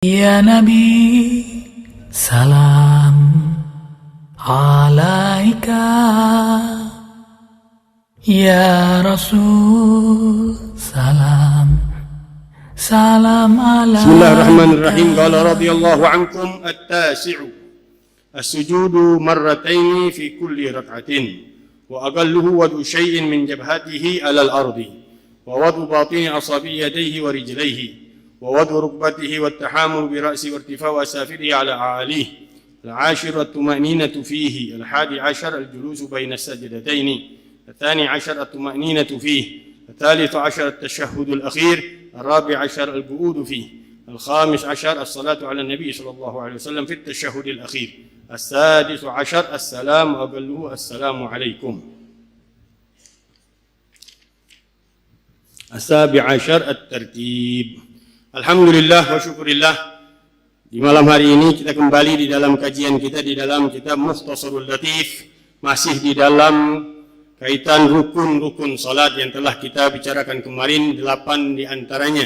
Ya Nabi, salam alaika. Ya Rasul, salam alaika. Bismillahirrahmanirrahim. Qala radhiyallahu ankum at-tasi'u as-sujudu marrataini fi kulli rak'atin wa aqalluhu wadu syai'in min jabhatihi 'ala al-ardi wa wadu batini asabi yadayhi wa rijlaihi wa wadu rukbatihi wa at-tahamul bi ra'si wa irtifa'u asafirihi 'ala a'alihi. Al-'ashir at-tuma'ninatu fihi, al-hadi 'ashar al-julusu baina as-sajdataini, الثاني عشر الطمأنينة فيه، الثالث عشر التشهد الأخير، الرابع عشر القعود فيه، الخامس عشر الصلاة على النبي صلى الله عليه وسلم في التشهد الأخير، السادس عشر السلام وأقله السلام عليكم، السابع عشر الترتيب. Alhamdulillah wa syukurillah. Di malam hari ini kita kembali di dalam kajian kita di dalam kitab Mukhtasarul Latif, masih di dalam kaitan rukun-rukun salat yang telah kita bicarakan kemarin, 8 di antaranya.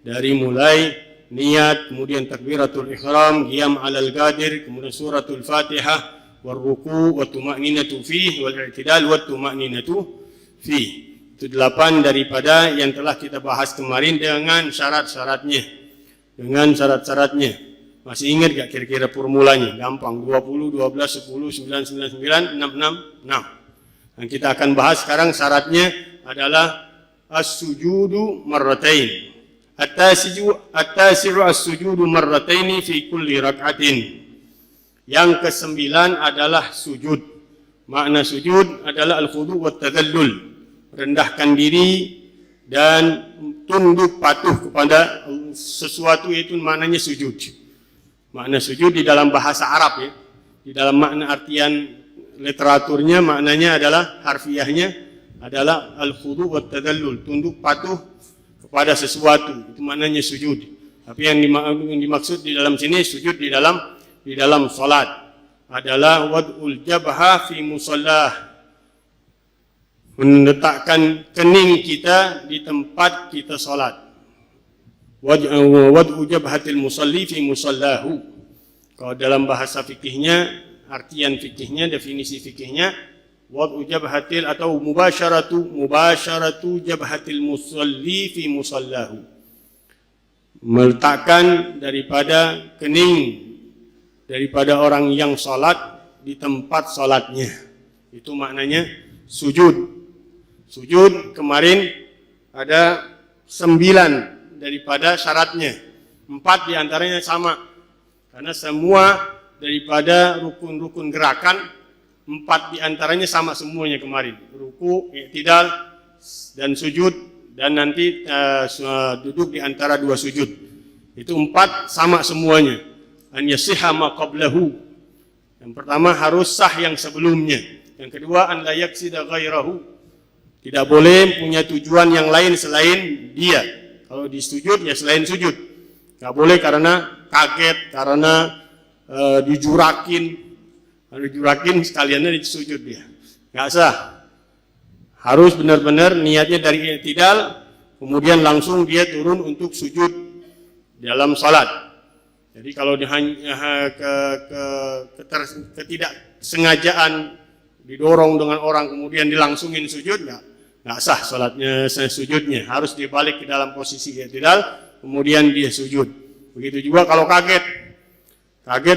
Dari mulai niat, kemudian takbiratul ihram, qiyam 'alal qadir, kemudian suratul Fatihah, warruku' wa tuma'ninatu fihi wal i'tidal wa tuma'ninatu fihi. Itu 8 daripada yang telah kita bahas kemarin dengan syarat-syaratnya. Masih ingat gak kira-kira formulanya? Gampang, 20, 12, 10, 9, 9, 9, 6, 6, 6. Dan kita akan bahas sekarang syaratnya adalah as-sujudu marratain. At-tasi'u as-sujudu marrataini fi kulli rak'atin. Yang ke-9 adalah sujud. Makna sujud adalah al-khudu' wa tadallul, rendahkan diri dan tunduk patuh kepada sesuatu, itu maknanya sujud. Makna sujud di dalam bahasa Arab ya. Di dalam makna artian literaturnya maknanya adalah, harfiahnya adalah al-khudu' wa tadallul, tunduk patuh kepada sesuatu, itu maknanya sujud. Tapi yang dimaksud di dalam sini sujud di dalam salat adalah wad'ul jabha fi musallah, meletakkan kening kita di tempat kita salat. Wad'u jabhatil musalli fi musallahu. Kalau dalam bahasa fikihnya, artian fikihnya, definisi fikihnya, wad'u jabhatil atau mubasharatu jabhatil musalli fi musallahu, meletakkan daripada kening daripada orang yang salat di tempat salatnya, itu maknanya sujud. Sujud kemarin ada 9 daripada syaratnya, 4 diantaranya sama, karena semua daripada rukun-rukun gerakan, 4 diantaranya sama semuanya kemarin. Ruku, i'tidal, dan sujud, dan nanti duduk di antara 2 sujud. Itu 4 sama semuanya. An yasiha ma qablahu. Yang pertama harus sah yang sebelumnya. Yang kedua an la yaksida ghairahu. Tidak boleh punya tujuan yang lain selain dia. Kalau di sujud ya selain sujud. Nggak boleh karena kaget, karena dijurakin sekaliannya disujud dia, nggak sah. Harus benar-benar niatnya dari i'tidal, kemudian langsung dia turun untuk sujud dalam salat. Jadi kalau ketidaksengajaan didorong dengan orang kemudian dilangsungin sujud, nggak sah salatnya, sujudnya harus dibalik ke dalam posisi i'tidal, kemudian dia sujud. Begitu juga kalau kaget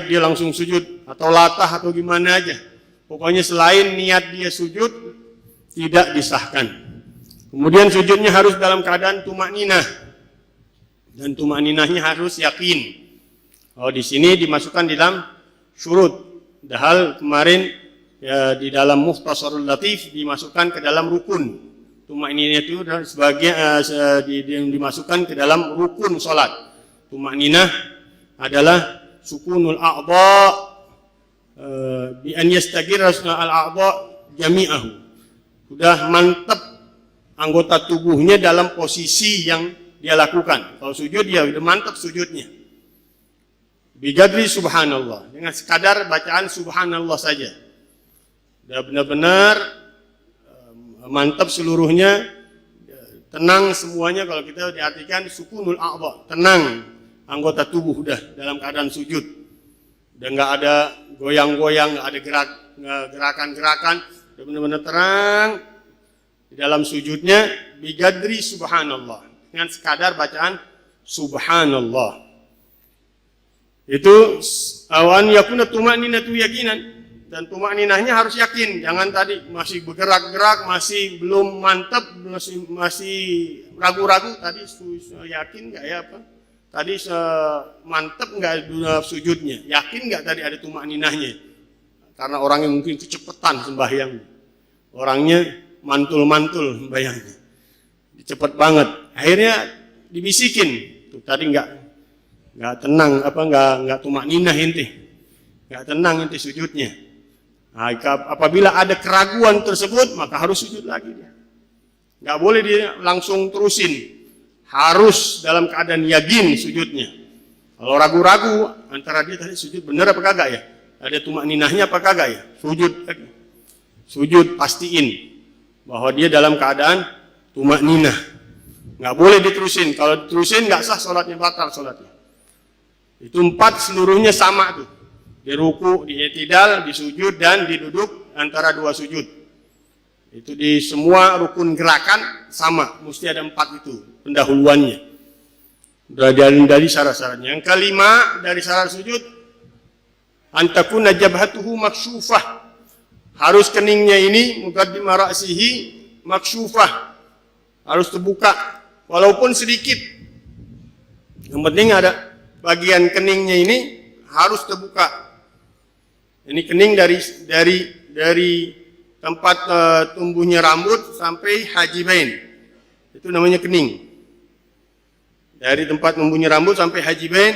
dia langsung sujud, atau latah atau gimana aja, pokoknya selain niat dia sujud tidak disahkan. Kemudian sujudnya harus dalam keadaan tumakninah, dan tumakninahnya harus yakin. Di sini dimasukkan dalam syurut. Padahal kemarin ya, di dalam Mukhtasarul Latif dimasukkan ke dalam rukun. Tumakninah itu sebagai dimasukkan ke dalam rukun salat. Tumakninah adalah sukunul a'dha bi an yastaqirra al-a'dha jami'ahu. Sudah mantap anggota tubuhnya dalam posisi yang dia lakukan. Kalau sujud dia sudah mantap sujudnya. Bigadri subhanallah, dengan sekadar bacaan subhanallah saja. Sudah benar-benar mantap seluruhnya, tenang semuanya. Kalau kita diartikan sukunul a'dha, tenang anggota tubuh udah dalam keadaan sujud. Udah nggak ada goyang-goyang, nggak ada gerakan-gerakan, udah benar-benar terang di dalam sujudnya. Bigadri subhanallah, dengan sekadar bacaan subhanallah. Itu awan yakuna tumaninatu yakinan, dan tumaninahnya harus yakin, jangan tadi masih bergerak-gerak, masih belum mantap, masih ragu-ragu. Tadi yakin nggak ya apa? Tadi mantap nggak sujudnya? Yakin nggak tadi ada tumaninahnya? Karena orangnya mungkin kecepatan sembahyang, orangnya mantul-mantul sembahyangnya, cepet banget. Akhirnya dibisikin, tuh tadi nggak tenang, nggak tumaninah inti, nggak tenang inti sujudnya. Nah, apabila ada keraguan tersebut, maka harus sujud lagi dia. Nggak boleh dia langsung terusin, harus dalam keadaan yakin sujudnya. Kalau ragu-ragu antara dia tadi sujud benar apa kagak ya, ada tumaninahnya apa kagak ya, sujud pastiin bahwa dia dalam keadaan tumaninah. Nggak boleh diterusin. Kalau diterusin nggak sah sholatnya, batal sholatnya. Itu 4 seluruhnya sama tuh. Di ruku, di i'tidal, di sujud, dan di duduk antara 2 sujud. Itu di semua rukun gerakan sama, mesti ada 4 itu pendahuluannya. Dari syarat-syaratnya. Yang kelima dari syarat sujud, antakuna jabhatuhu maksyufah. Harus keningnya ini muqaddimah ra'sihi maksyufah, harus terbuka walaupun sedikit. Yang penting ada bagian keningnya ini harus terbuka. Ini kening dari tempat tumbuhnya rambut sampai hajibain. Itu namanya kening. Dari tempat tumbuhnya rambut sampai hajibain,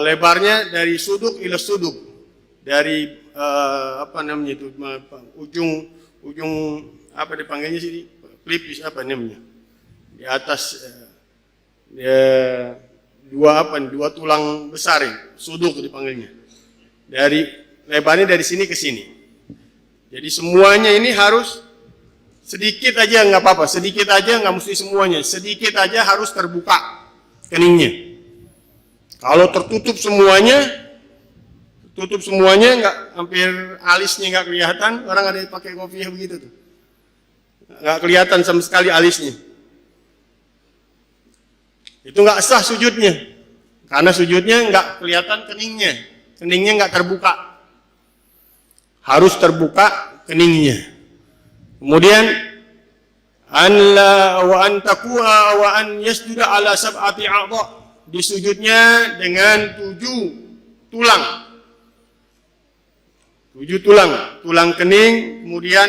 lebarnya dari suduk ila suduk. Dari ujung apa dipanggilnya sih, pelipis apa namanya? Di atas dua tulang besar ini, suduk dipanggilnya. Dari lebarnya dari sini ke sini. Jadi semuanya ini harus sedikit aja nggak apa-apa, sedikit aja nggak mesti semuanya, sedikit aja harus terbuka keningnya. Kalau tertutup semuanya nggak, hampir alisnya nggak kelihatan. Orang ada yang pakai kopiah begitu tuh, nggak kelihatan sama sekali alisnya. Itu nggak sah sujudnya, karena sujudnya nggak kelihatan keningnya nggak terbuka, harus terbuka keningnya. Kemudian wa an yasjuda ala sab'ati a'dha, disujudnya dengan 7 tulang. 7 tulang kening, kemudian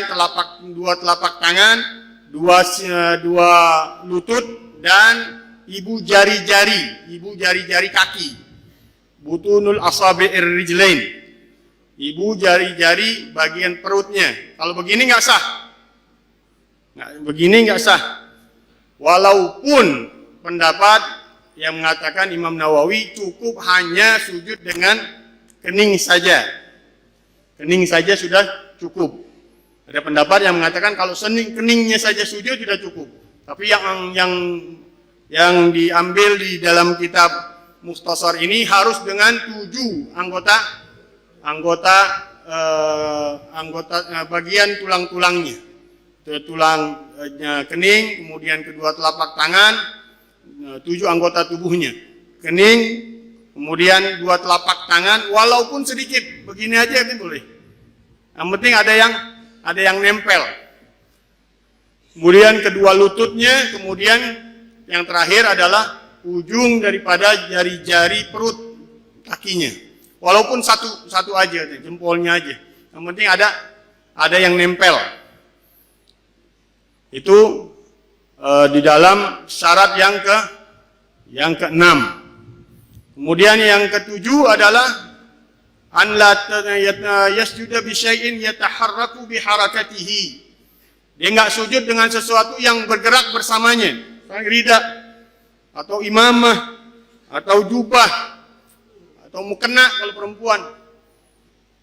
dua telapak tangan, dua lutut, dan ibu jari-jari kaki. Butunul asabi'ir rijlain, ibu jari-jari bagian perutnya. Kalau begini nggak sah. Begini nggak sah. Walaupun pendapat yang mengatakan Imam Nawawi cukup hanya sujud dengan kening saja. Kening saja sudah cukup. Ada pendapat yang mengatakan kalau keningnya saja sujud sudah cukup. Tapi yang diambil di dalam kitab Mukhtasar ini harus dengan 7 anggota bagian tulang-tulangnya. Tulang kening, kemudian kedua telapak tangan, 7 anggota tubuhnya. Kening, kemudian 2 telapak tangan, walaupun sedikit, begini aja itu boleh. Yang penting ada yang nempel. Kemudian kedua lututnya, kemudian yang terakhir adalah ujung daripada jari-jari perut kakinya. Walaupun satu aja, jempolnya aja. Yang penting ada yang nempel. Itu di dalam syarat yang ke-6. Kemudian yang ke-7 adalah an la yasjuda bi syai'in yataharraku bi harakatihi. Dia enggak sujud dengan sesuatu yang bergerak bersamanya. Rida atau imamah atau jubah atau mukena kalau perempuan.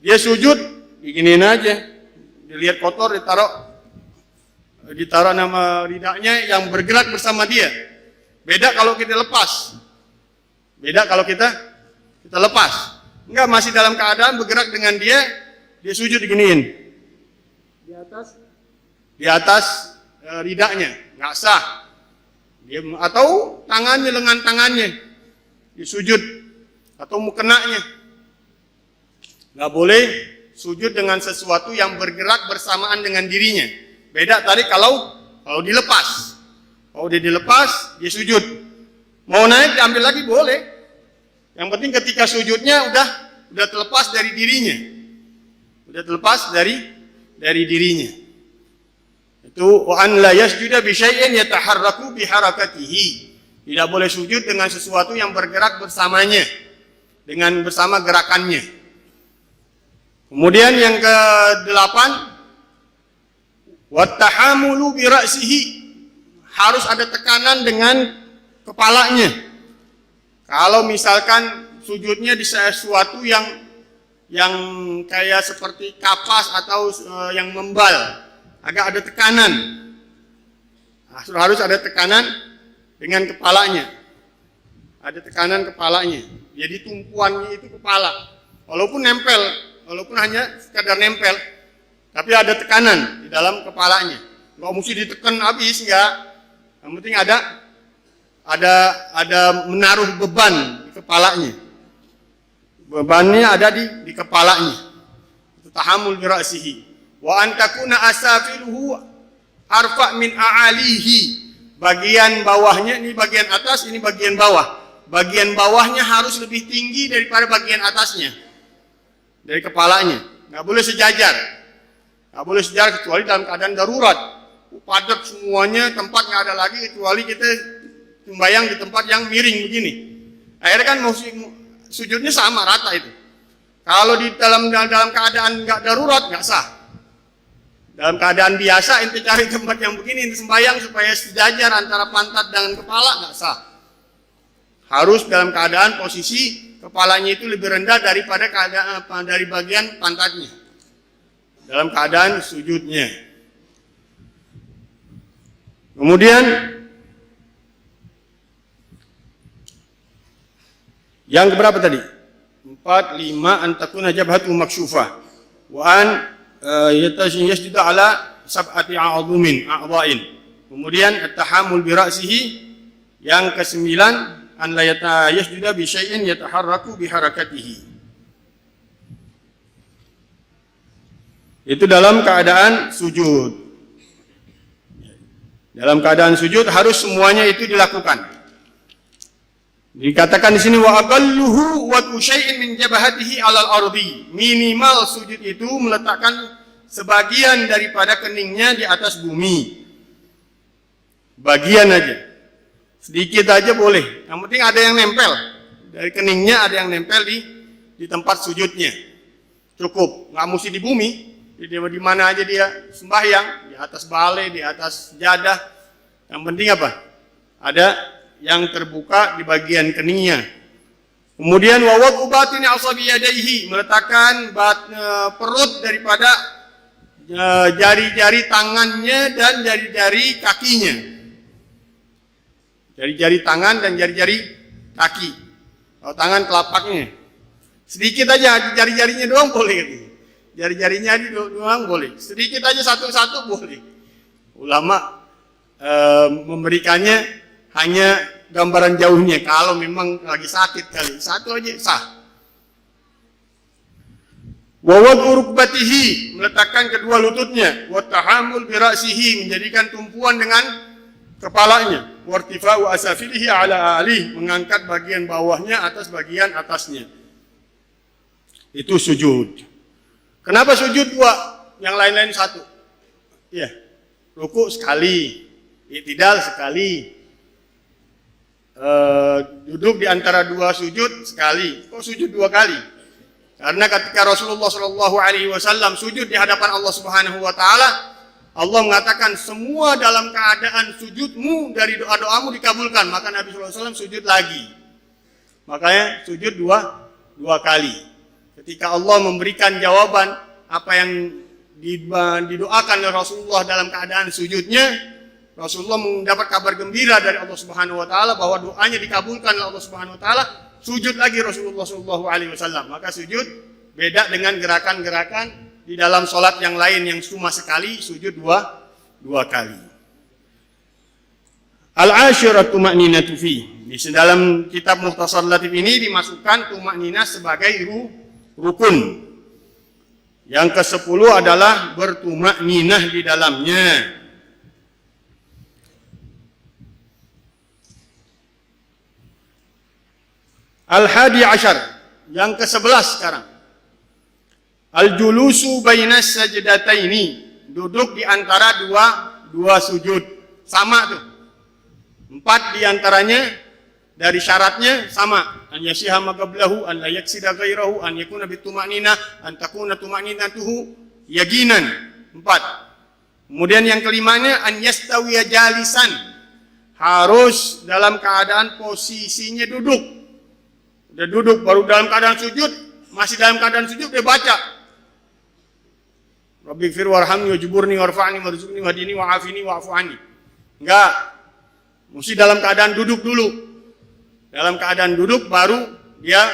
Dia sujud beginiin aja. Dilihat kotor ditaruh nama ridanya yang bergerak bersama dia. Beda kalau kita lepas. Beda kalau kita lepas. Enggak, masih dalam keadaan bergerak dengan dia sujud diginiin. Di atas ridaknya, nggak sah. Dia atau tangannya, lengan tangannya disujud atau mukenanya. Nggak boleh sujud dengan sesuatu yang bergerak bersamaan dengan dirinya. Beda tadi kalau dilepas. Kalau dia dilepas, dia sujud. Mau naik diambil lagi boleh. Yang penting ketika sujudnya udah terlepas dari dirinya. Udah terlepas dari dirinya. Itu wa an la yasjuda bi syai'in yataharraku bi harakatihi. Tidak boleh sujud dengan sesuatu yang bergerak bersamanya, bersama gerakannya. Kemudian yang ke-8, wa tahamulu bi ra'sihi. Harus ada tekanan dengan kepalanya. Kalau misalkan sujudnya di sesuatu yang kayak seperti kapas atau yang membal, agak ada tekanan. Harus ada tekanan dengan kepalanya. Ada tekanan kepalanya. Jadi tumpuannya itu kepala. Walaupun hanya sekadar nempel, tapi ada tekanan di dalam kepalanya. Nggak mesti ditekan habis, enggak. Yang penting ada menaruh beban di kepalanya. Bebannya ada di kepalanya. Itu tahammul bi ra'sihi. Wa an takuna asafiluhu arfa min a'alihi. Bagian bawahnya, ini bagian atas, ini bagian bawah. Bagian bawahnya harus lebih tinggi daripada bagian atasnya. Dari kepalanya. Nggak boleh sejajar. Nggak boleh sejajar kecuali dalam keadaan darurat. Padat semuanya, tempat nggak ada lagi kecuali kita sembahyang di tempat yang miring begini. Akhirnya kan sujudnya sama rata itu. Kalau di dalam keadaan nggak darurat nggak sah. Dalam keadaan biasa ente cari tempat yang begini ente sembahyang supaya sejajar antara pantat dengan kepala nggak sah. Harus dalam keadaan posisi kepalanya itu lebih rendah daripada dari bagian pantatnya. Dalam keadaan sujudnya. Kemudian yang keberapa tadi? 4, 5 antakuna jabhatu maksyufah wa an yasjudu ala sab'ati a'dha'in. Kemudian at-tahammul bi ra'sihi. Yang ke-9 an la yasjuda bi syai'in yataharraku bi harakatihi. Itu dalam keadaan sujud. Dalam keadaan sujud harus semuanya itu dilakukan. Dikatakan di sini wa aqalluhu wa syai'in min jabhatihi 'alal ardi. Minimal sujud itu meletakkan sebagian daripada keningnya di atas bumi. Bagian aja. Sedikit aja boleh. Yang penting ada yang nempel. Dari keningnya ada yang nempel di tempat sujudnya. Cukup, nggak mesti di bumi. Di mana aja dia sembahyang, di atas balai, di atas jadah. Yang penting apa? Ada yang terbuka di bagian keningnya. Kemudian wawat ubatin asabi yadaihi, meletakkan perut daripada jari-jari tangannya dan jari-jari kakinya. Jari-jari tangan dan jari-jari kaki. Kalau tangan telapaknya. Sedikit aja jari-jarinya doang boleh. Jari-jarinya doang boleh. Sedikit aja satu-satu boleh. Ulama memberikannya hanya gambaran jauhnya. Kalau memang lagi sakit kali, satu aja sah. Wawad urukbatihi, meletakkan kedua lututnya. Watahamul birasihi, menjadikan tumpuan dengan kepalanya. Wartifa'u asafilihi ala alih, mengangkat bagian bawahnya atas bagian atasnya. Itu sujud. Kenapa sujud 2? Yang lain-lain 1? Ya, ruku sekali, i'tidal sekali, duduk di antara 2 sujud sekali. Kok sujud 2 kali? Karena ketika Rasulullah SAW sujud di hadapan Allah Subhanahu Wa Taala, Allah mengatakan semua dalam keadaan sujudmu dari doa-doamu dikabulkan. Maka Nabi SAW sujud lagi. Makanya sujud 2 kali. Ketika Allah memberikan jawaban apa yang didoakan oleh Rasulullah dalam keadaan sujudnya, Rasulullah mendapat kabar gembira dari Allah Subhanahu Wa Taala bahwa doanya dikabulkan oleh Allah Subhanahu Wa Taala. sujud lagi Rasulullah SAW. Maka sujud beda dengan gerakan-gerakan di dalam sholat yang lain yang cuma sekali, sujud dua kali. Al-ashiratu tumakninatu fi. Di dalam kitab Mukhtasar Latif ini dimasukkan tumakninah sebagai rukun. Yang ke-10 adalah bertumakninah di dalamnya. Al-hadi ashar, yang ke-11 sekarang. Al-julusu bainas sajdataini, duduk di antara dua sujud. Sama tuh. 4 di antaranya dari syaratnya sama. An yasiha ma qablahu, an la yaksida ghairahu, an yakuna bituma'ninah, an takuna tuma'ninatuhu yaqinan. 4. Kemudian yang kelimanya an yastawiya jalisan. Harus dalam keadaan posisinya duduk. Udah duduk baru dalam keadaan sujud, masih dalam keadaan sujud dia baca. Rabbighfir warhamni wajburni warfa'ni warzuqni wahdini wa'afini wa'fu anni. Enggak. Mesti dalam keadaan duduk dulu. Dalam keadaan duduk baru dia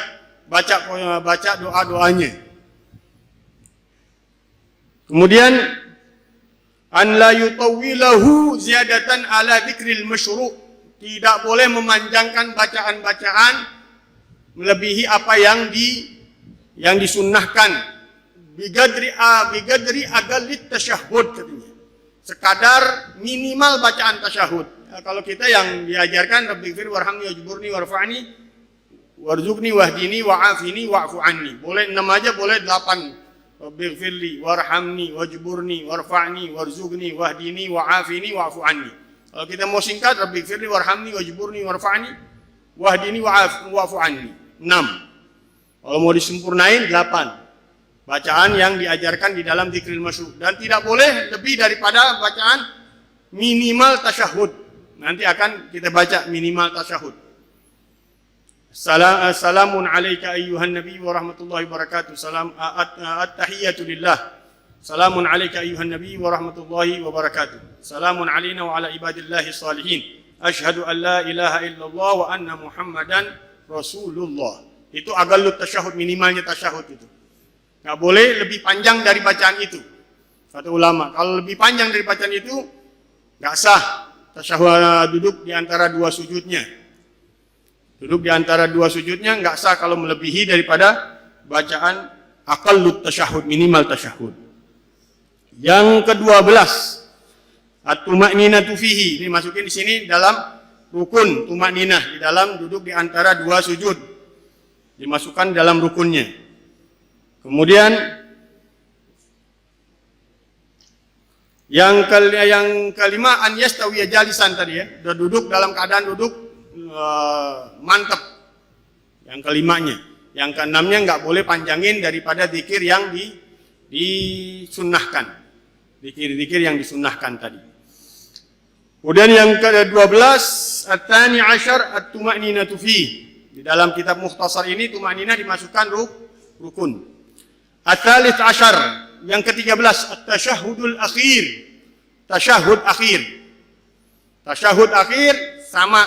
baca doa-doanya. Kemudian an la yutawwilahu ziyadatan ala dzikril masyru'. Tidak boleh memanjangkan bacaan-bacaan melebihi apa yang disunnahkan. Bigadri agalit tasyahud katanya. Sekadar minimal bacaan tasyahud. Kalau kita yang diajarkan Rabbighfir warhamni wajburni warfa'ni warzuqni wahdini wa'afini wa'fu anni. Boleh 6 aja, boleh 8. Rabbighfirli warhamni wajburni warfa'ni warzuqni wahdini wa'afini wa'fu anni. Kalau kita mau singkat Rabbighfirli warhamni wajburni warfa'ni wahdini wa'fu anni. 6. Kalau mau disempurnain 8. Bacaan yang diajarkan di dalam dzikril masyru', dan tidak boleh lebih daripada bacaan minimal tasyahud. Nanti akan kita baca minimal tasyahud. Assalamun alayka ayyuhan nabi wa rahmatullahi wa barakatuh. At-tahiyyatu lillah. Salamun alayka ayyuhan nabi wa rahmatullahi wa barakatuh. Salamun alayna wa ala ibadillahi salihin. Ashhadu an la ilaha illallah wa anna Muhammadan Rasulullah. Itu aqallut tasyahud, minimalnya tasyahud itu. Nggak boleh lebih panjang dari bacaan itu. Kata ulama, kalau lebih panjang dari bacaan itu nggak sah tasyahud, duduk di antara dua sujudnya. Duduk di antara dua sujudnya nggak sah kalau melebihi daripada bacaan aqallut tasyahud, minimal tasyahud. Yang ke-12, at-tumakninatu fihi. Ini masukin di sini dalam rukun tumakninah, di dalam duduk di antara dua sujud. Dimasukkan dalam rukunnya. Kemudian yang kelima an yastawiya jalisan tadi ya. Sudah duduk dalam keadaan duduk mantap. Yang kelimanya. Yang keenamnya nggak boleh panjangin daripada zikir yang disunnahkan. Zikir-zikir yang disunnahkan tadi. Kemudian yang ke-12 at-tani asyar at-tumakninatu fi. Di dalam kitab Mukhtasar ini tumakninah dimasukkan rukun. At-thalits asyar, yang ke-13 at-tasyahudul akhir. Tasyahud akhir. Tasyahud akhir sama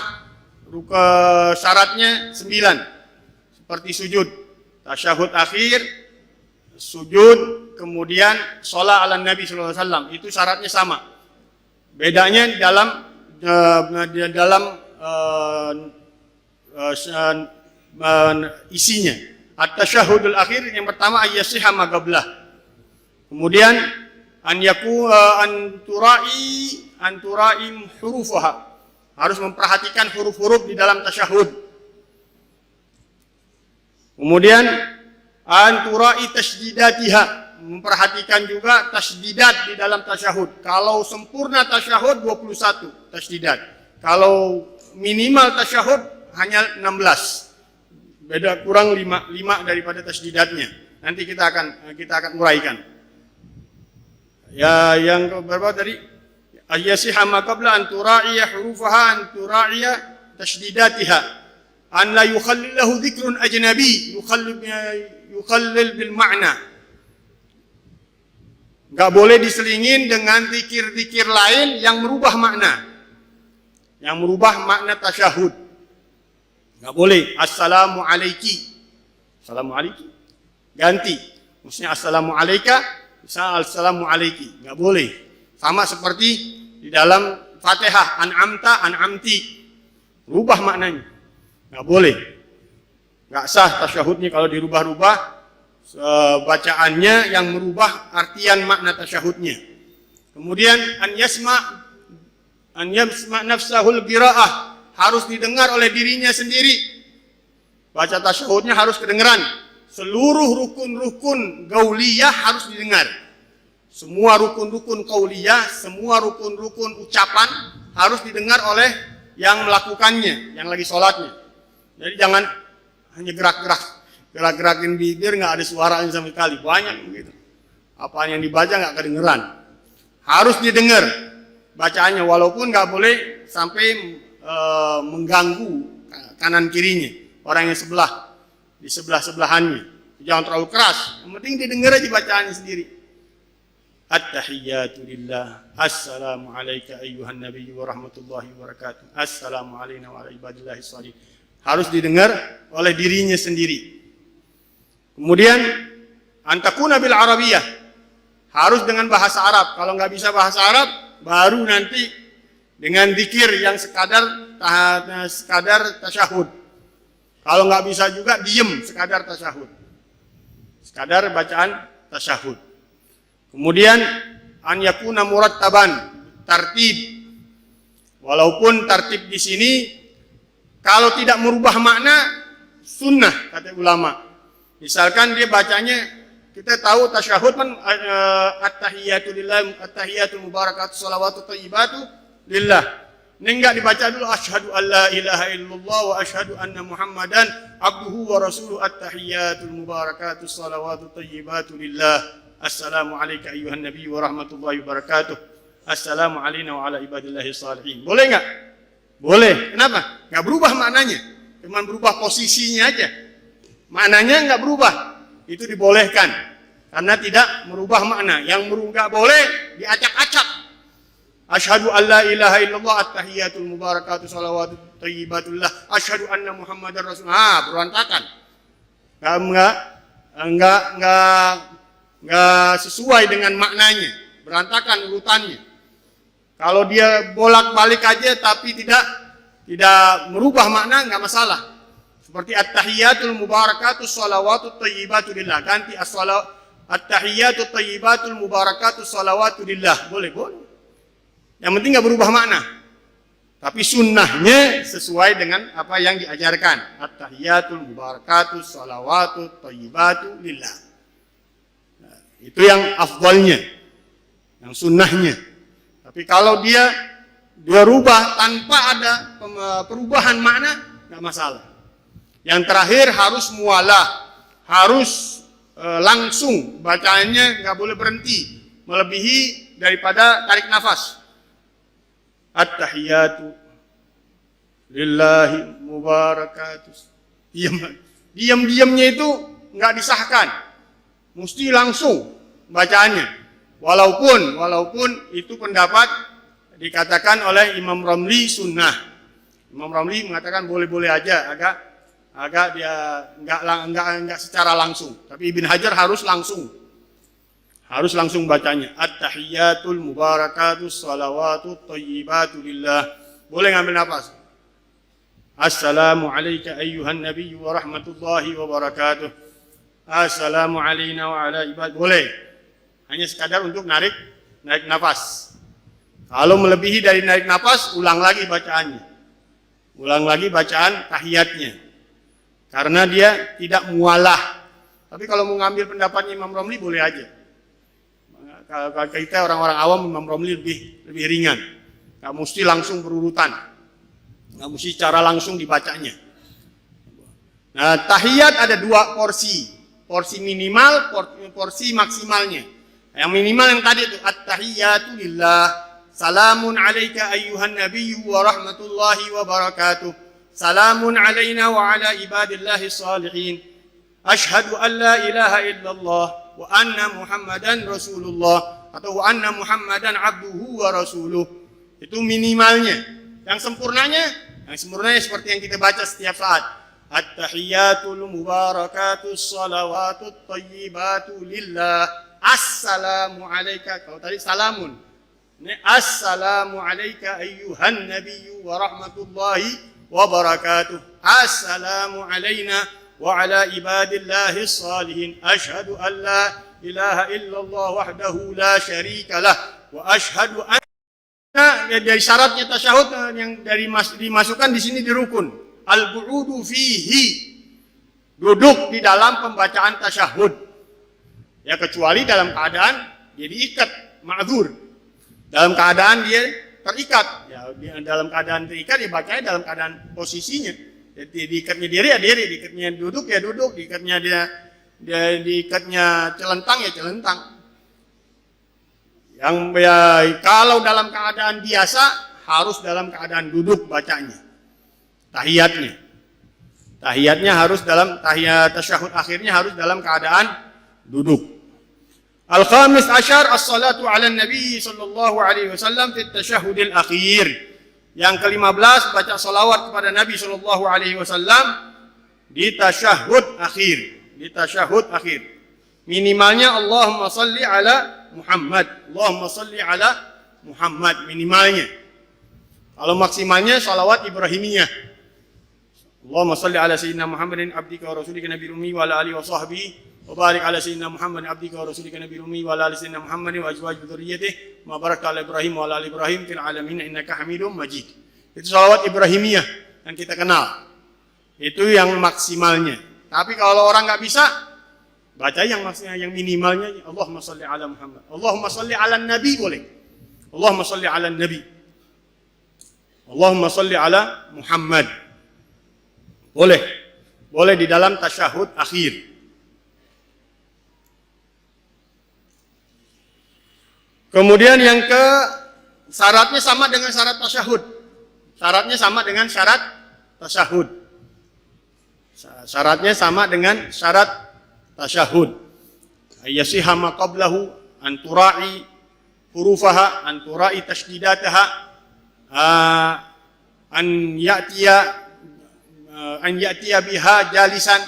syaratnya 9. Seperti sujud. Tasyahud akhir, sujud, kemudian sholat ala Nabi sallallahu alaihi wasallam. Itu syaratnya sama. Bedanya di dalam isinya. At-tasyahudul akhir yang pertama ayyasiha ma qablah. Kemudian an tura'i hurufaha. Harus memperhatikan huruf-huruf di dalam tasyahud. Kemudian an tura'i tasydidatiha. Memperhatikan juga tasdidat di dalam tasyahud. Kalau sempurna tasyahud 21 tasdidat. Kalau minimal tasyahud hanya 16. Beda kurang 5 daripada tasdidatnya. Nanti kita akan uraikan. Ya, yang berapa tadi? Ayyasiha ma qabla an tura'iya hurufaha an tura'iya tasdidatiha. An la yukhallilahu dzikrun ajnabi yukhallil bil ma'na. Enggak boleh diselingin dengan zikir-zikir lain yang merubah makna. Yang merubah makna tasyahud. Nggak boleh. Assalamu alaiki. Assalamu alaiki. Ganti. Maksudnya assalamu alaika, misalnya assalamu alaiki. Nggak boleh. Sama seperti di dalam Fatihah, an'amta, an'amti. Rubah maknanya. Nggak boleh. Nggak sah tasyahudnya kalau dirubah-rubah. Bacaannya yang merubah artian makna tasyahudnya. Kemudian an yasma nafsahul qiraah, harus didengar oleh dirinya sendiri. Baca tasyahudnya harus kedengaran. Seluruh rukun-rukun gauliyah harus didengar. Semua rukun-rukun qauliyah, semua rukun-rukun ucapan harus didengar oleh yang melakukannya, yang lagi sholatnya. Jadi jangan hanya gerak-gerakin bibir, nggak ada suaranya sama sekali. Banyak begitu. Apa yang dibaca nggak kedengeran. Harus didengar bacaannya, walaupun nggak boleh sampai mengganggu kanan kirinya, orang yang di sebelah-sebelahannya. Jangan terlalu keras. Yang penting didengar aja bacaannya sendiri. At-tahiyyatu lillah. Assalamu alayka ayyuhan nabiyyu wa rahmatullahi wa barakatuh. Assalamu alayna wa ala ibadillahi shalihin. Harus didengar oleh dirinya sendiri. Kemudian antakuna bil arabiyah, harus dengan bahasa Arab. Kalau nggak bisa bahasa Arab, baru nanti dengan zikir yang sekadar tasyahud. Kalau nggak bisa juga diem, sekadar tasyahud, sekadar bacaan tasyahud. Kemudian an yakuna murattaban, tartib. Walaupun tartib di sini kalau tidak merubah makna sunnah, kata ulama. Misalkan dia bacanya, kita tahu tasyahud kan at-tahiyyatu lillah, at-tahiyyatul mubarakatuh, shalawatu thayyibatu lillah. Ini enggak dibaca dulu asyhadu alla ilaha illallah wa asyhadu anna muhammadan abduhu wa rasuluh, at-tahiyyatul mubarakatuh, shalawatu thayyibatu lillah. Assalamu alayka ayyuhan nabiyyu wa rahmatullahi wa barakatuh. Assalamu alayna wa ala ibadillahi shalihin. Boleh enggak? Boleh. Kenapa? Enggak berubah maknanya. Cuma berubah posisinya aja. Maknanya enggak berubah. Itu dibolehkan. Karena tidak merubah makna. Yang enggak boleh diacak-acak. Asyhadu an la ilaha illallah, at-tahiyyatul mubarakatuh, shalawatu thayyibatullah, asyhadu anna muhammadar rasulullah. Berantakan. Enggak sesuai dengan maknanya. Berantakan urutannya. Kalau dia bolak-balik aja tapi tidak merubah makna, enggak masalah. Seperti at-tahiyyatul mubarakatuh, shalawatu thayyibatu lillah. Ganti at-tahiyyatul thayyibatul mubarakatuh, shalawatu lillah. Boleh. Yang penting enggak berubah makna. Tapi sunnahnya sesuai dengan apa yang diajarkan. At-tahiyyatul mubarakatuh, shalawatu thayyibatu lillah. Nah, itu yang afdalnya, yang sunnahnya. Tapi kalau dia rubah tanpa ada perubahan makna, enggak masalah. Yang terakhir harus mualah, harus langsung bacaannya, nggak boleh berhenti, melebihi daripada tarik nafas. At-tahiyyatu lillahi mubarakatuh. Diam-diamnya itu nggak disahkan, mesti langsung bacaannya. Walaupun itu pendapat dikatakan oleh Imam Ramli sunnah. Imam Ramli mengatakan boleh-boleh aja, agak dia enggak secara langsung. Tapi Ibn Hajar harus langsung bacanya. At-tahiyyatul mubarakatuh, shalawatu thayyibatu lillah. Boleh ngambil nafas. Assalamu alayka ayyuhan nabiyyu wa rahmatullahi wa barakatuh. Assalamu alayna wa ala ibad. Boleh. Hanya sekadar untuk narik nafas. Kalau melebihi dari narik nafas, ulang lagi bacaannya. Ulang lagi bacaan tahiyatnya. Karena dia tidak mualah. Tapi kalau mau ngambil pendapatnya Imam Romli boleh aja. Kalau kita orang-orang awam, Imam Romli lebih ringan. Nggak mesti langsung berurutan. Nggak mesti secara langsung dibacanya. Nah, tahiyat ada dua porsi. Porsi minimal, porsi maksimalnya. Yang minimal yang tadi itu at-tahiyyatu lillah. Salamun alayka ayyuhan nabiyyu wa rahmatullahi wa barakatuh. Salamun alayna wa ala ibadillahi salihin. Ashhadu an la ilaha illallah wa anna muhammadan rasulullah. Atau wa anna muhammadan abduhu wa rasuluh. Itu minimalnya. Yang sempurnanya Yang sempurnanya seperti yang kita baca setiap saat. At-tahiyyatul mubarakatus salawatut thayyibatu lillah. Assalamu alayka. Kalau tadi salamun. Ini assalamu alayka ayyuhan nabiyyu wa rahmatullahi wa barakatuh. Assalamu alayna wa ala ibadillahi salihin. Ashhadu an la ilaha illallah wahdahu la syarika lah. Wa ashhadu anna, dari syaratnya tasyahud yang dimasukkan di sini di rukun. Al-qu'udu fihi. Duduk di dalam pembacaan tasyahud. Ya kecuali dalam keadaan dia diikat, ma'dzur. Dalam keadaan dia terikat, ya dalam keadaan terikat dia bacanya dalam keadaan posisinya. Jadi diikatnya diri ya diri, diikatnya duduk ya duduk, diikatnya dia diikatnya celentang ya celentang. Yang ya, kalau dalam keadaan biasa harus dalam keadaan duduk bacanya. Tahiyatnya harus dalam tahiyat tasyahud akhirnya harus dalam keadaan duduk. Al-khamis asyar as-salatu ala nabi sallallahu alaihi wasallam fi tasyahudil akhir. Yang ke-15 baca salawat kepada Nabi sallallahu alaihi wasallam di tasyahud akhir. Minimalnya Allahumma salli ala Muhammad. Allahumma salli ala Muhammad minimalnya. Kalau maksimalnya salawat Ibrahimiyah. Allahumma salli ala sayyidina Muhammadin abdika wa rasulika nabiyil ummi wa ala alihi wa sahbihi wa barik ala sayyidina Muhammadin abdika wa rasulika nabiyil ummi wa ala ali sayyidina Muhammadin wa azwajihi wa dzurriyyatihi ma barakta ala Ibrahim wa ala ali Ibrahim fil alamin innaka Hamidum Majid. Itu salawat Ibrahimiyah yang kita kenal. Itu yang maksimalnya. Tapi kalau orang enggak bisa baca yang maksimal, yang minimalnya Allahumma shalli ala Muhammad. Allahumma shalli ala nabi boleh. Allahumma shalli ala nabi. Allahumma shalli ala Muhammad. Boleh di dalam tasyahud akhir. Kemudian yang syaratnya sama dengan syarat tasyahud. Syaratnya sama dengan syarat tasyahud. Syaratnya sama dengan syarat tasyahud. Ayyasiha ma qablahu an tura'i hurufaha an tura'i tasydidataha an ya'tiya biha jalisan.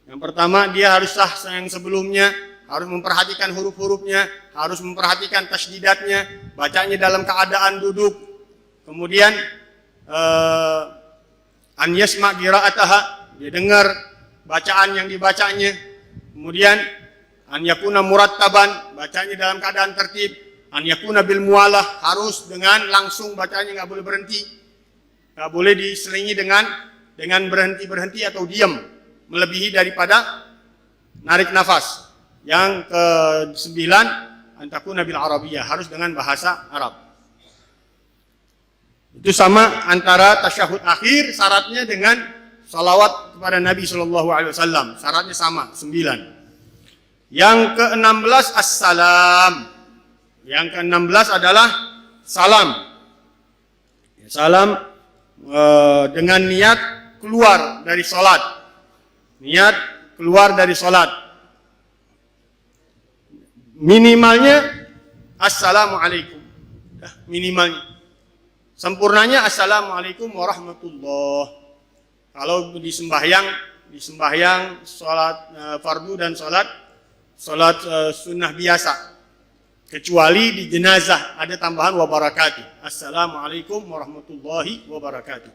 Yang pertama dia harus sah yang sebelumnya, harus memperhatikan huruf-hurufnya, harus memperhatikan tasdidatnya, bacanya dalam keadaan duduk. Kemudian an yasma' qira'ataha, dia dengar bacaan yang dibacanya. Kemudian an yakuna murattaban, bacanya dalam keadaan tertib. An yakuna bil muwalah, harus dengan langsung bacanya, enggak boleh berhenti. Enggak boleh diselingi dengan berhenti-berhenti atau diam melebihi daripada narik nafas. Yang ke-9 antakuna bil arabiyah, harus dengan bahasa Arab. Itu sama antara tasyahud akhir syaratnya dengan salawat kepada Nabi sallallahu alaihi wasallam. Syaratnya sama, 9. Yang ke-16 assalam. Yang ke-16 adalah salam. Salam dengan niat keluar dari salat. Niat keluar dari salat. Minimalnya assalamualaikum. Minimalnya. Sempurnanya assalamualaikum warahmatullah. Kalau di sembahyang salat fardu dan salat sunnah biasa. Kecuali di jenazah ada tambahan wabarakatuh. Assalamualaikum warahmatullahi wabarakatuh.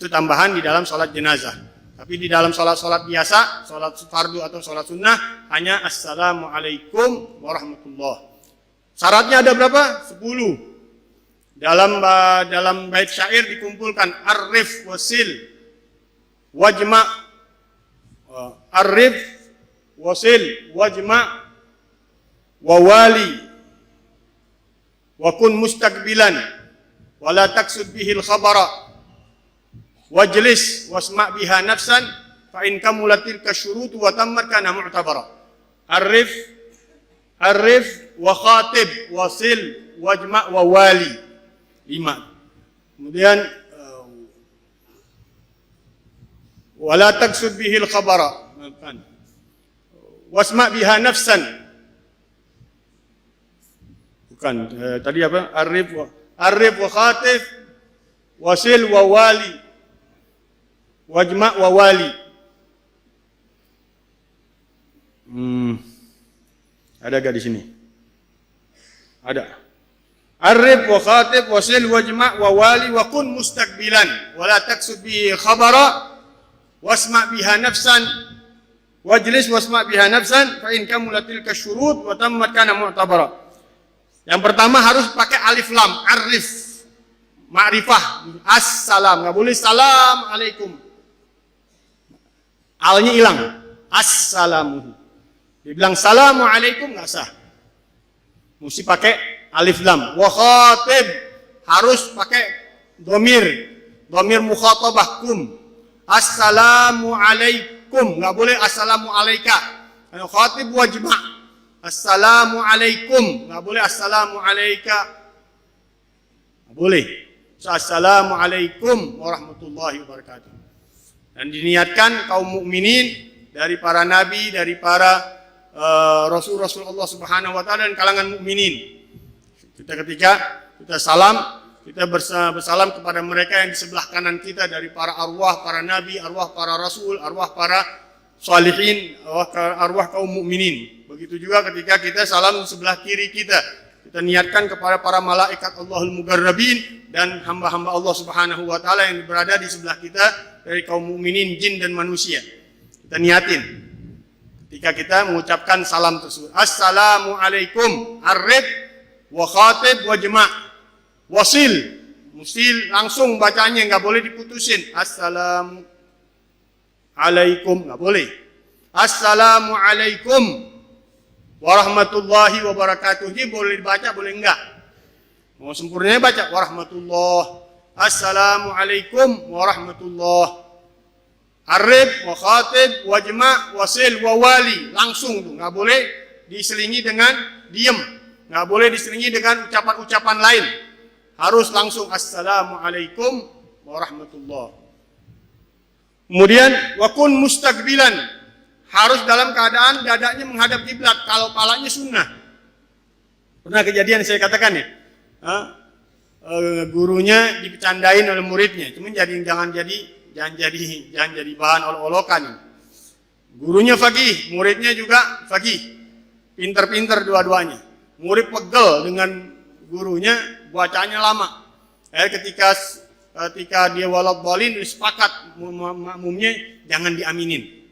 Itu tambahan di dalam salat jenazah. Tapi di dalam salat biasa, salat fardu atau salat sunnah hanya assalamualaikum warahmatullahi. Syaratnya ada berapa? 10. Dalam bait syair dikumpulkan arif wasil wajma, arif wasil wajma wawali wa kun mustaqbilan wala taksud bihil khabara wajlis wasma' biha nafsan fa in kamulatil kasyurutu wa tammat kana mu'tabara. Arif wa khatib wasil wajma' wawali. 5. Kemudian wala taksud bihil khabara wasma' biha nafsan. Bukan, tadi apa? Arif wa khatif wasil wa wali, wajma wa wali. Ada gak di sini? Ada. Arif wa khatib wasil wajma wa wali wa kun mustaqbilan wa la taqsud bi khabara wasma biha nafsan wajlis wasma biha nafsan fa in kamulatil kasyurut wa tammat kana mu'tabara. Yang pertama harus pakai alif lam, arif, ma'rifah, assalam, nggak boleh salam alaikum, alnya hilang, assalamu. Dibilang salamu alaikum nggak sah, mesti pakai alif lam. Wa khatib harus pakai domir mukhatabah kum, assalamu alaikum, nggak boleh assalamu alaika. Kalau khatib wajib assalamu alaikum, nggak boleh assalamu alaika, nggak boleh. Assalamu alaikum warahmatullahi wabarakatuh. Dan diniatkan kaum mukminin dari para nabi, dari para rasul-rasul Allah Subhanahu wa taala dan kalangan mukminin. Ketika kita salam, kita bersalam kepada mereka yang di sebelah kanan kita dari para arwah, para nabi, arwah para rasul, arwah para salihin, arwah kaum mukminin. Begitu juga ketika kita salam di sebelah kiri kita, kita niatkan kepada para malaikat Allahul Mugarrabin dan hamba-hamba Allah Subhanahu wa taala yang berada di sebelah kita dari kaum mukminin, jin dan manusia. Kita niatin ketika kita mengucapkan salam tersebut. Assalamu alaikum, arif wa khatib wa jama' wasil. Mesti langsung bacanya, nggak boleh diputusin. Assalamu alaikum, nggak boleh. Assalamu alaikum warahmatullahi wabarakatuh. Ini boleh dibaca, boleh enggak. Mau sempurnanya baca warahmatullah. Assalamualaikum warahmatullah. Arif, wa khatib, wa jema', wasil, wa wali. Langsung tuh, nggak boleh diselingi dengan diem, nggak boleh diselingi dengan ucapan-ucapan lain. Harus langsung assalamualaikum warahmatullah. Kemudian wa kun mustaqbilan. Harus dalam keadaan dadanya menghadap kiblat, kalau palanya sunnah. Pernah kejadian saya katakan ya, gurunya dipecandain oleh muridnya, cuman jangan jadi bahan olok-olokan. Gurunya faqih, muridnya juga faqih, pinter-pinter dua-duanya. Murid pegel dengan gurunya, bacanya lama. Ketika dia waladhdallin, sepakat makmumnya jangan diaminin.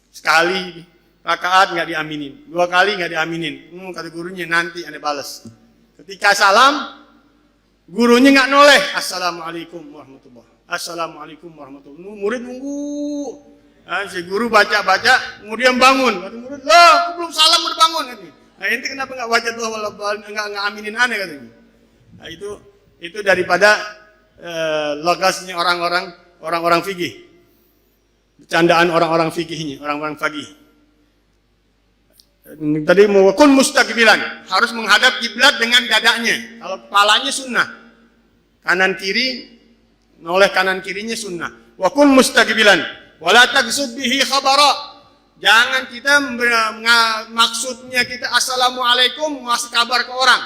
Sekali rakaat nggak diaminin, 2 kali nggak diaminin. Kata gurunya nanti Anda balas. Ketika salam, gurunya nggak noleh. Assalamualaikum warahmatullahi. Assalamualaikum warahmatullahi. Murid nunggu. Si guru baca, kemudian bangun. Kata murid, loh, aku belum salam udah bangun. Nah, ini kenapa nggak baca doa nggak aminin aneh katanya. Nah, itu daripada logasnya orang-orang fikih. Bercandaan orang-orang fikihnya, orang-orang faqih. Tadi mau kun mustaqbilan, harus menghadap kiblat dengan dadanya. Kalau kepalanya sunnah, kanan kiri, noleh kanan kirinya sunnah. Wa kun mustaqbilan, wala taqsud bihi khabara. Jangan kita maksudnya kita assalamualaikum ngasih kabar ke orang.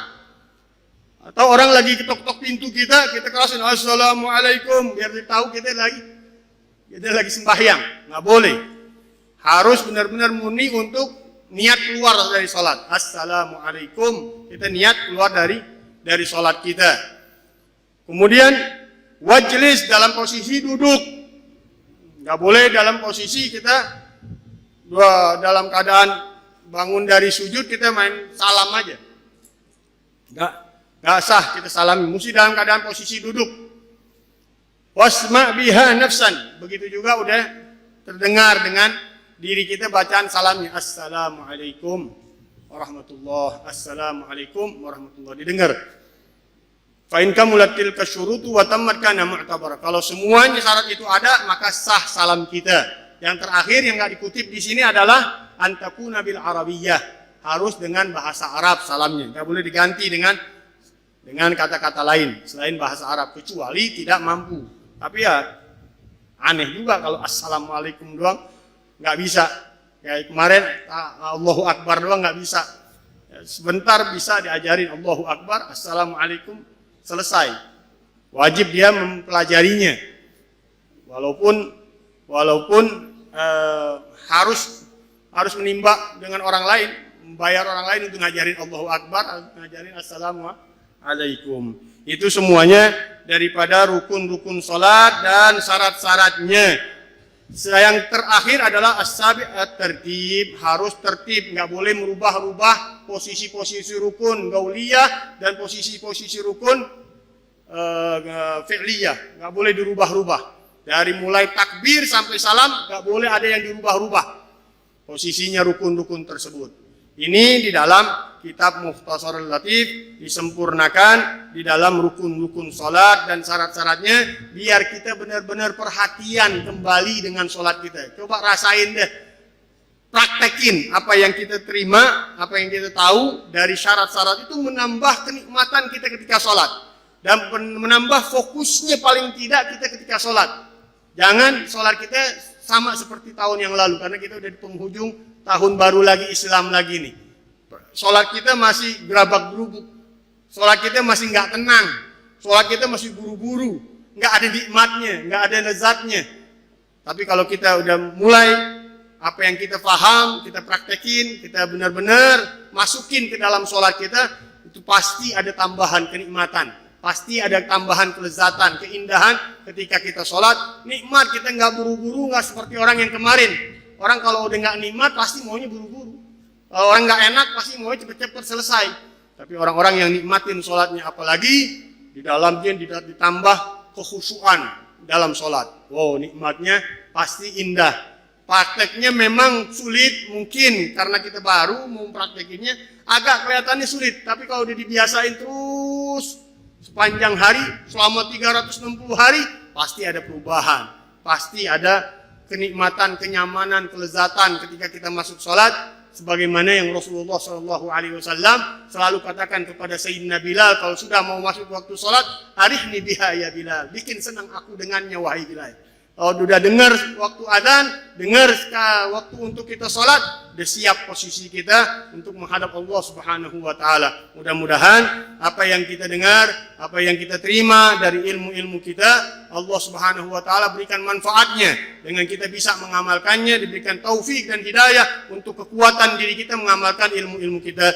Atau orang lagi ketok-ketok pintu kita kerasin assalamualaikum biar dia tahu kita lagi sembahyang. Nggak boleh. Harus benar-benar murni untuk niat keluar dari sholat. Assalamualaikum, kita niat keluar dari sholat kita. Kemudian wajlis dalam posisi duduk. Nggak boleh dalam posisi kita dalam keadaan bangun dari sujud kita main salam aja. Nggak sah kita salam. Mesti dalam keadaan posisi duduk. Wasma biha nafsan. Begitu juga udah terdengar dengan diri kita bacaan salamnya. Assalamualaikum warahmatullah. Assalamualaikum warahmatullah. Didengar. Fa in kamulatil kasyurutu wa tammat kana mu'tabara. Kalau semuanya syarat itu ada, maka sah salam kita. Yang terakhir yang enggak dikutip di sini adalah antakuna bil arabiyyah. Harus dengan bahasa Arab salamnya. Enggak boleh diganti dengan kata-kata lain selain bahasa Arab, kecuali tidak mampu. Tapi ya aneh juga kalau assalamualaikum doang nggak bisa. Kayak kemarin Allahu Akbar doang nggak bisa. Sebentar bisa diajarin Allahu Akbar, assalamualaikum, selesai. Wajib dia mempelajarinya. Walaupun harus menimba dengan orang lain, membayar orang lain untuk ngajarin Allahu Akbar, ngajarin Assalamualaikum. Itu semuanya daripada rukun-rukun salat dan syarat-syaratnya. Yang terakhir adalah as-sabi' at-tertib, harus tertib, nggak boleh merubah-rubah posisi-posisi rukun gauliyah dan posisi-posisi rukun fi'liyah, nggak boleh dirubah-rubah. Dari mulai takbir sampai salam nggak boleh ada yang dirubah-rubah posisinya rukun-rukun tersebut. Ini di dalam kitab Mukhtasarul Latif disempurnakan di dalam rukun-rukun salat dan syarat-syaratnya, biar kita benar-benar perhatian kembali dengan salat kita. Coba rasain deh, praktekin apa yang kita terima, apa yang kita tahu dari syarat-syarat itu, menambah kenikmatan kita ketika salat dan menambah fokusnya paling tidak kita ketika salat. Jangan salat kita sama seperti tahun yang lalu, karena kita udah di penghujung tahun baru lagi, Islam lagi nih. Sholat kita masih gerabak-gerubuk, sholat kita masih nggak tenang, sholat kita masih buru-buru, nggak ada nikmatnya, nggak ada lezatnya. Tapi kalau kita udah mulai, apa yang kita paham, kita praktekin, kita benar-benar masukin ke dalam sholat kita, itu pasti ada tambahan kenikmatan, pasti ada tambahan kelezatan, keindahan ketika kita sholat. Nikmat, kita nggak buru-buru, nggak seperti orang yang kemarin. Orang kalau udah nggak nikmat pasti maunya buru-buru. Kalau orang nggak enak pasti maunya cepet-cepet selesai. Tapi orang-orang yang nikmatin sholatnya, apalagi di dalamnya ditambah kekhusyuan dalam sholat. Wow, nikmatnya pasti indah. Prakteknya memang sulit mungkin karena kita baru mau praktekinnya, agak kelihatannya sulit. Tapi kalau udah dibiasain terus sepanjang hari, selama 360 hari, pasti ada perubahan. Pasti ada kenikmatan, kenyamanan, kelezatan ketika kita masuk sholat, sebagaimana yang Rasulullah SAW selalu katakan kepada Sayyidina Bilal kalau sudah mau masuk waktu sholat, arihni biha ya Bilal, bikin senang aku dengannya wahai Bilal. Kalau sudah dengar waktu adzan, dengar waktu untuk kita sholat, sudah siap posisi kita untuk menghadap Allah Subhanahu wa Ta'ala. Mudah-mudahan apa yang kita dengar, apa yang kita terima dari ilmu-ilmu kita, Allah Subhanahu wa Ta'ala berikan manfaatnya dengan kita bisa mengamalkannya, diberikan taufik dan hidayah untuk kekuatan diri kita mengamalkan ilmu-ilmu kita.